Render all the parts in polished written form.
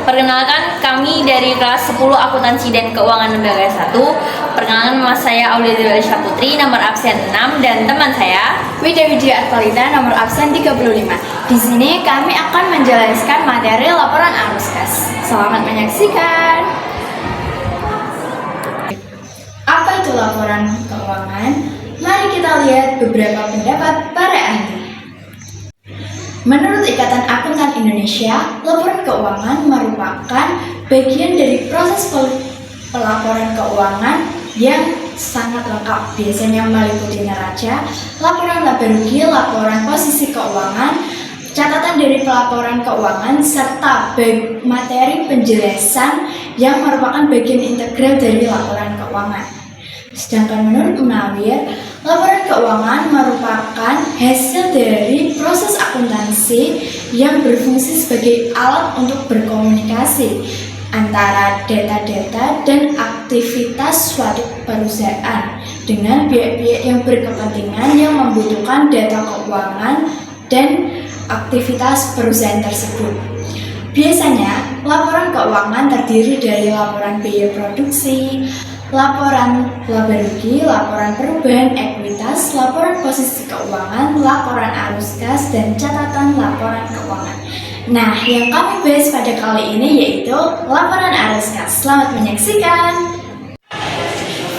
Perkenalkan, kami dari kelas 10 Akuntansi dan Keuangan Lembaga 1. Perkenalkan, nama saya Aulia Delisha Putri, nomor absen 6, dan teman saya Wida Widya Artalita, nomor absen 35. Di sini kami akan menjelaskan materi laporan arus kas. Selamat menyaksikan. Apa itu laporan keuangan? Mari kita lihat beberapa pendapat para ahli. Menurut Ikatan Akuntan Indonesia, laporan keuangan merupakan bagian dari proses pelaporan keuangan yang sangat lengkap. Biasanya meliputi neraca, laporan laba rugi, laporan posisi keuangan, catatan dari pelaporan keuangan, serta materi penjelasan yang merupakan bagian integral dari laporan keuangan. Sedangkan menurut Munawir, laporan keuangan merupakan hasil dari proses akuntansi yang berfungsi sebagai alat untuk berkomunikasi antara data-data dan aktivitas suatu perusahaan dengan pihak-pihak yang berkepentingan yang membutuhkan data keuangan dan aktivitas perusahaan tersebut. Biasanya, laporan keuangan terdiri dari laporan biaya produksi, laporan laba rugi, laporan perubahan ekuitas, laporan posisi keuangan, laporan arus kas, dan catatan laporan keuangan. Nah, yang kami bahas pada kali ini yaitu laporan arus kas. Selamat menyaksikan.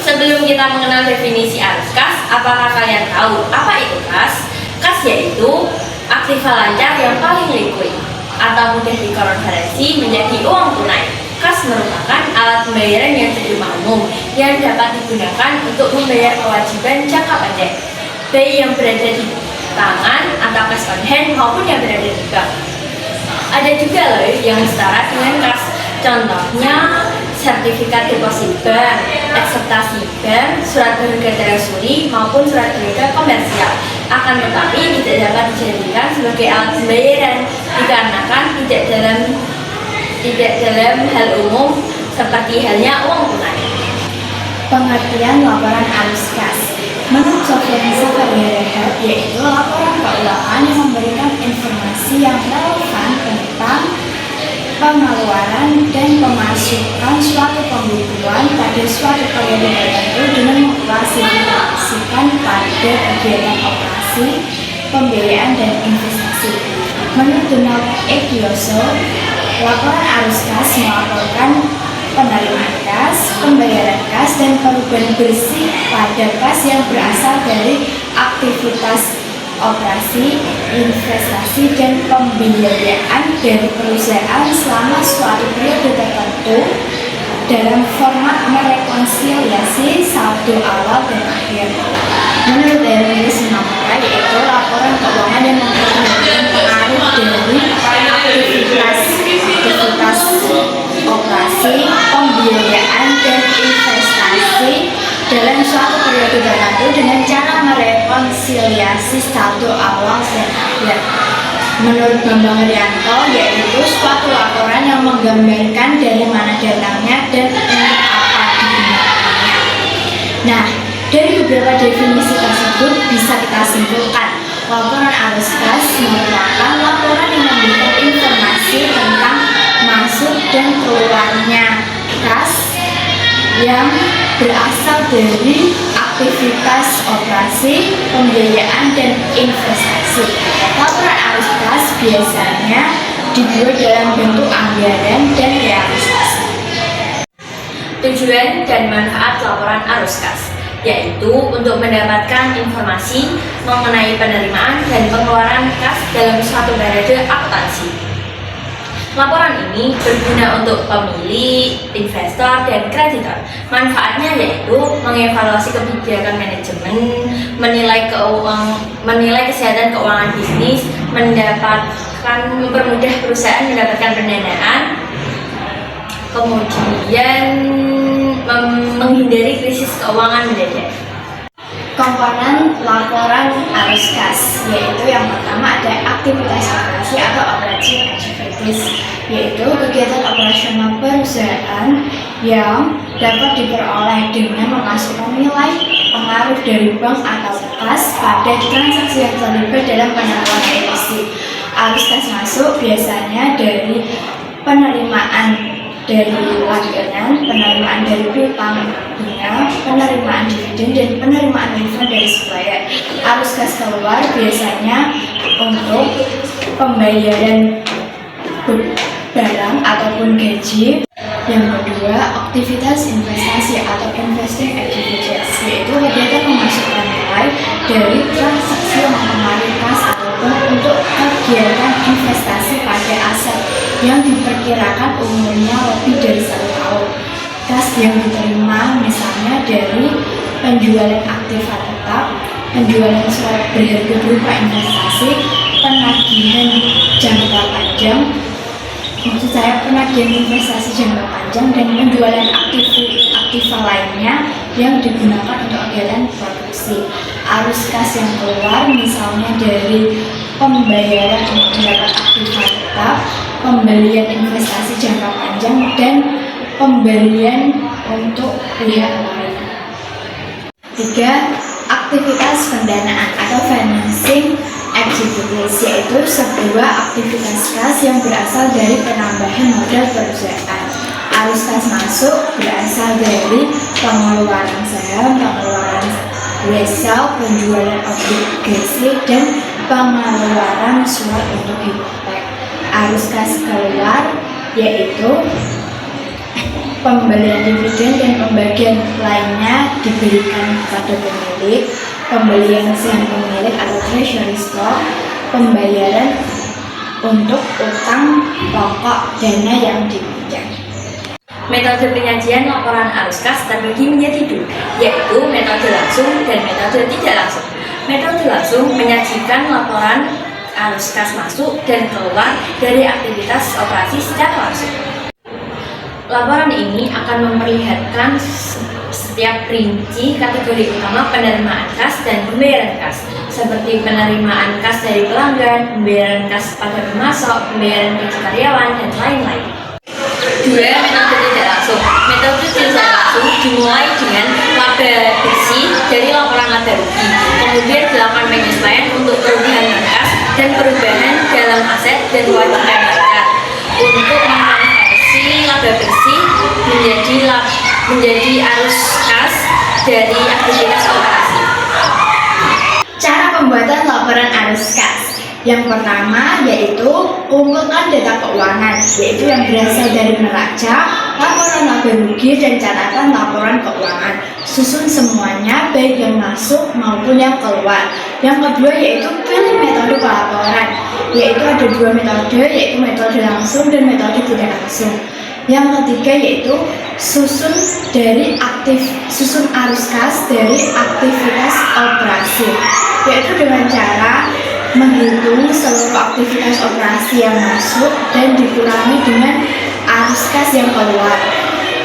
Sebelum kita mengenal definisi arus kas, apakah kalian tahu apa itu kas? Kas yaitu aktiva lancar yang paling liquid atau mudah dikonversi menjadi uang tunai. Kas merupakan alat pembayaran yang terima umum yang dapat digunakan untuk membayar kewajiban jangka pendek, baik yang berada di tangan atau cash on hand maupun yang berada di bank. Ada juga loh yang setara dengan kas, contohnya sertifikat deposit bank, ekspektasi bank, surat berharga treasury maupun surat berharga komersial. Akan tetapi tidak dapat dijadikan sebagai alat pembayaran dikarenakan tidak dalam hal umum seperti halnya uang tunai. Pengertian laporan arus kas. Menurut Sofyansa Karyarehat, yaitu laporan keuangan yang memberikan informasi yang relevan tentang pengeluaran dan pemasukan suatu pembukuan pada suatu periode tertentu dengan mengklasifikasikan pada kegiatan operasi, pembiayaan, dan investasi. Menurut Donald Egyoso, laporan arus kas melaporkan penerimaan kas, pembayaran kas, dan perubahan bersih pada kas yang berasal dari aktivitas operasi, investasi, dan pembiayaan dari perusahaan selama suatu periode tertentu dalam format merekonsiliasi saldo awal dan akhir. Menurut Danilis Sinamora, yaitu laporan keuangan yang memperlihatkan pengaruh dari aktivitas operasi, pembiayaan, dan investasi dalam suatu periode tertentu dengan cara merekonsiliasi saldo awal dan akhir. Menurut Bambang Rianto, yaitu suatu laporan yang menggambarkan dari mana datangnya dan untuk apa digunakannya. Nah, dari beberapa definisi tersebut bisa kita simpulkan laporan arus kas merupakan laporan yang memberikan informasi tentang masuk dan keluarnya kas yang berasal dari aktivitas operasi, pembiayaan, dan investasi. Laporan arus kas biasanya dibuat dalam bentuk anggaran dan realisasi. Tujuan dan manfaat laporan arus kas yaitu untuk mendapatkan informasi mengenai penerimaan dan pengeluaran kas dalam suatu periode akuntansi. Laporan ini berguna untuk pemilik, investor, dan kreditor. Manfaatnya yaitu mengevaluasi kebijakan manajemen, menilai kesehatan keuangan bisnis, mempermudah perusahaan mendapatkan pendanaan, kemudian menghindari krisis keuangan mendadak. Komponen laporan arus kas, yaitu yang pertama ada aktivitas operasi atau operating activities, yaitu kegiatan operasional perusahaan yang dapat diperoleh dengan memasukkan nilai pengaruh dari bank atau kas pada transaksi yang terlibat dalam penyaluran emisi. Arus kas masuk biasanya dari penerimaan dari langganan, penerimaan dari piutang bunga, penerimaan dividen, dan penerimaan refund dari supplier. Arus kas keluar biasanya untuk pembayaran barang ataupun gaji. Yang kedua, aktivitas investasi atau investing activities, yaitu kegiatan memasukkan nilai dari transaksi yang mempengaruhi kas ataupun untuk kegiatan investasi pada aset yang diperkirakan umurnya lebih dari 1 tahun. Kas yang diterima misalnya dari penjualan aktiva tetap, penjualan surat berharga berupa investasi, penagihan jangka panjang, maksud saya penagihan investasi jangka panjang, dan penjualan aktiva lainnya yang digunakan untuk kegiatan produksi. Arus kas yang keluar misalnya dari pembayaran untuk mendapat aktiva tetap, pembelian investasi jangka panjang, dan pembelian untuk pihak lain. 3. Aktivitas pendanaan atau financing activities, yaitu sebuah aktivitas kas yang berasal dari penambahan modal perusahaan. Arus kas masuk berasal dari pengeluaran saham, pengeluaran wesel, penjualan obligasi, dan pengeluaran surat untuk hipotek. Arus kas keluar yaitu pembelian dividen dan pembagian lainnya diberikan kepada pemilik, pembelian saham pemilik atau treasury stock, pembayaran untuk utang pokok dana yang dipinjam. Metode penyajian laporan arus kas terbagi menjadi 2, yaitu metode langsung dan metode tidak langsung. Metode langsung menyajikan laporan arus kas masuk dan keluar dari aktivitas operasi secara langsung. Laporan ini akan memperlihatkan setiap rinci kategori utama penerimaan kas dan pembayaran kas, seperti penerimaan kas dari pelanggan, pembayaran kas pada pemasok, pembayaran gaji karyawan, dan lain-lain. 2. Metode tidak langsung. Metode tidak langsung dimulai dengan laba bersih dari laporan laba rugi, kemudian dilakukan penyesuaian untuk perubahan kas dan perubahan dalam aset dan kewajiban zakat untuk mengkonversi laba bersih menjadi arus kas dari aktivitas operasi. Cara pembuatan laporan arus kas. Yang pertama yaitu kumpulkan data keuangan, yaitu yang berasal dari neraca, laporan laba rugi, dan catatan laporan keuangan. Susun semuanya, baik yang masuk maupun yang keluar. Yang kedua yaitu pilih metode pelaporan, yaitu ada 2 metode, yaitu metode langsung dan metode tidak langsung. Yang ketiga yaitu susun arus kas dari aktivitas operasi, yaitu dengan cara menghitung seluruh aktivitas operasi yang masuk dan dikurangi dengan arus kas yang keluar.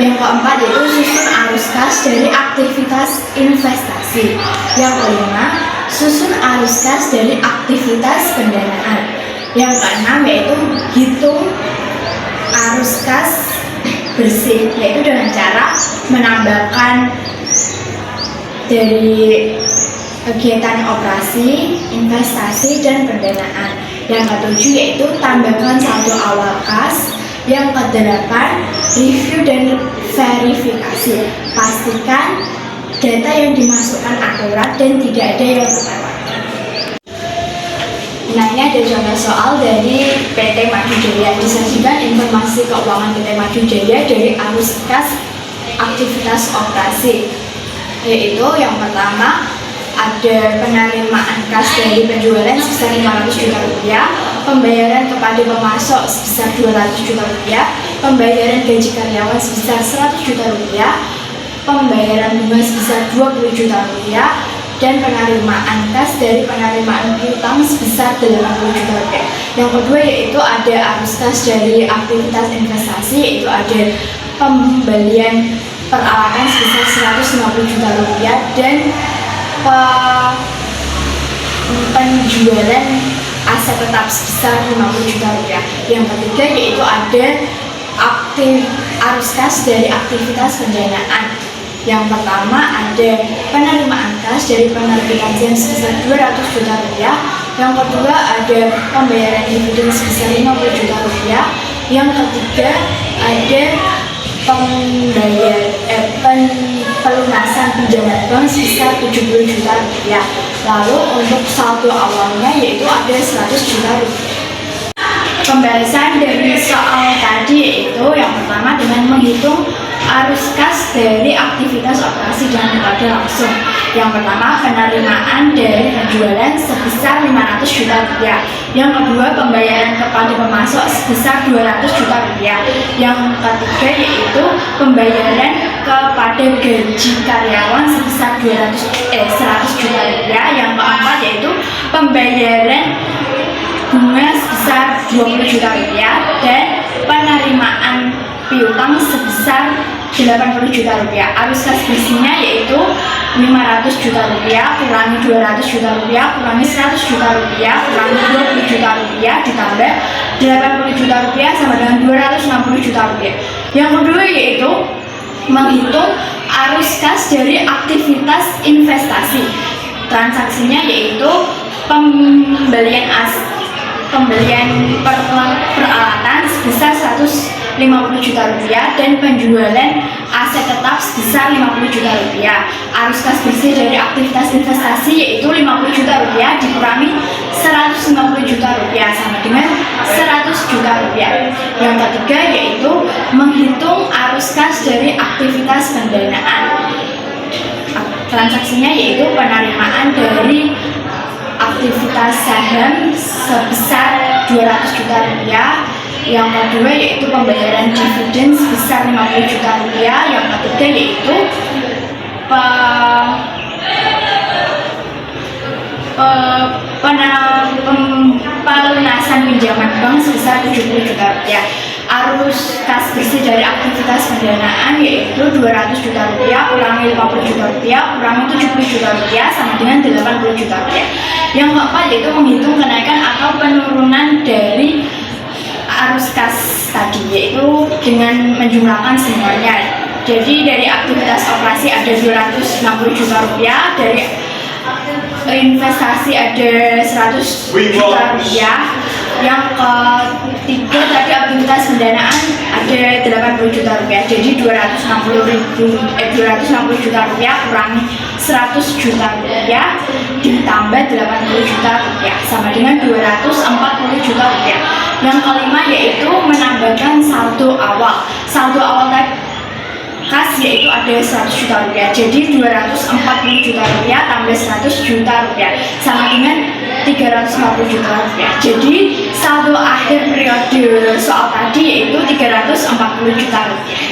Yang keempat yaitu susun arus kas dari aktivitas investasi. Yang kelima, susun arus kas dari aktivitas pendanaan. Yang keenam yaitu hitung arus kas bersih, yaitu dengan cara menambahkan dari kegiatan operasi, investasi, dan pendanaan. Yang ketujuh yaitu tambahkan saldo awal kas. Yang kedelapan, review dan verifikasi. Pastikan data yang dimasukkan akurat dan tidak ada yang terlewatkan. Nah, ini ada contoh soal dari PT Maju Jaya. Disajikan informasi keuangan PT Maju Jaya dari arus kas aktivitas operasi, yaitu yang pertama ada penerimaan kas dari penjualan sebesar 500 juta rupiah, pembayaran kepada pemasok sebesar 200 juta rupiah, pembayaran gaji karyawan sebesar 100 juta rupiah, pembayaran bunga sebesar 20 juta rupiah, dan penerimaan kas dari penerimaan piutang sebesar 80 juta rupiah. Yang kedua yaitu ada arus kas dari aktivitas investasi, yaitu ada pembelian peralatan sebesar 150 juta rupiah dan penjualan aset tetap sebesar 50 juta rupiah. Yang ketiga yaitu ada arus kas dari aktivitas pendanaan. Yang pertama ada penerimaan kas dari penerbitan SIM sebesar 200 juta rupiah. Yang kedua ada pembayaran dividen sebesar 50 juta rupiah. Yang ketiga ada pelunasan pinjaman bank sebesar 70 juta rupiah. Lalu untuk saldo awalnya yaitu ada 100 juta rupiah. Pembahasan dari soal tadi yaitu yang pertama dengan menghitung arus kas dari aktivitas operasi dan kepada langsung. Yang pertama penerimaan dari penjualan sebesar 500 juta rupiah. Yang kedua pembayaran kepada pemasok sebesar 200 juta rupiah. Yang ketiga yaitu pembayaran kepada gaji karyawan sebesar 100 juta rupiah. Yang keempat yaitu pembayaran bunga sebesar 20 juta rupiah dan penerimaan piutang sebesar 80 juta rupiah. Arus kas bersihnya yaitu 500 juta rupiah kurangi 200 juta rupiah kurangi 100 juta rupiah kurangi 20 juta rupiah ditambah 80 juta rupiah sama dengan 260 juta rupiah. Yang kedua yaitu menghitung arus kas dari aktivitas investasi. Transaksinya yaitu pembelian peralatan sebesar 150 juta rupiah dan penjualan aset tetap sebesar 50 juta rupiah. Arus kas bersih dari aktivitas investasi yaitu 50 juta rupiah dikurangi 150 juta rupiah sama dengan 100 juta rupiah. Yang ketiga yaitu menghitung arus kas dari aktivitas pendanaan. Transaksinya yaitu penerimaan dari aktivitas saham sebesar 200 juta rupiah. Yang kedua yaitu pembayaran dividen sebesar 50 juta rupiah. Yang ketiga yaitu pelunasan pinjaman bank sebesar 70 juta rupiah. Arus kas bersih dari aktivitas pendanaan yaitu 200 juta rupiah kurangi 50 juta rupiah kurangi 70 juta rupiah sama dengan 80 juta rupiah. Yang keempat yaitu menghitung kenaikan atau penurunan dari arus kas tadi yaitu dengan menjumlahkan semuanya. Jadi dari aktivitas operasi ada 260 juta rupiah, dari investasi ada 100 juta rupiah. Yang ketiga tadi aktivitas pendanaan ada 80 juta rupiah. Jadi 260 juta rupiah kurangi 100 juta rupiah ditambah 80 juta rupiah sama dengan 240 juta rupiah. Yang kelima yaitu menambahkan saldo awal. Saldo awal kas yaitu ada 100 juta rupiah. Jadi 240 juta rupiah tambah 100 juta rupiah sama dengan 350 juta rupiah. Jadi saldo akhir periode soal tadi yaitu 340 juta rupiah.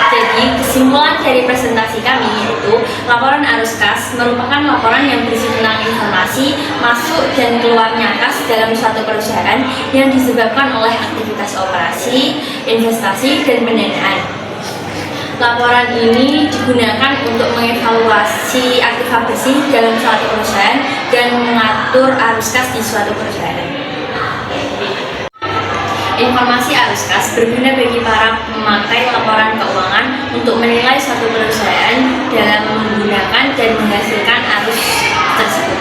Jadi kesimpulan dari presentasi kami yaitu laporan arus kas merupakan laporan yang berisi tentang informasi masuk dan keluarnya kas dalam suatu perusahaan yang disebabkan oleh aktivitas operasi, investasi, dan pendanaan. Laporan ini digunakan untuk mengevaluasi aktiva bersih dalam suatu perusahaan dan mengatur arus kas di suatu perusahaan. Informasi arus kas berguna bagi para pemakai laporan keuangan untuk menilai suatu perusahaan dalam menggunakan dan menghasilkan arus tersebut.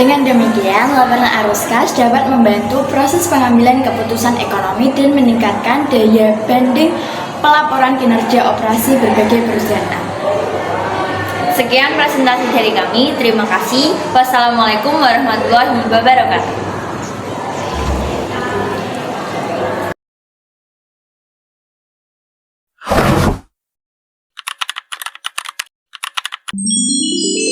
Dengan demikian, laporan arus kas dapat membantu proses pengambilan keputusan ekonomi dan meningkatkan daya banding pelaporan kinerja operasi berbagai perusahaan. Sekian presentasi dari kami. Terima kasih. Wassalamualaikum warahmatullahi wabarakatuh. Thank you.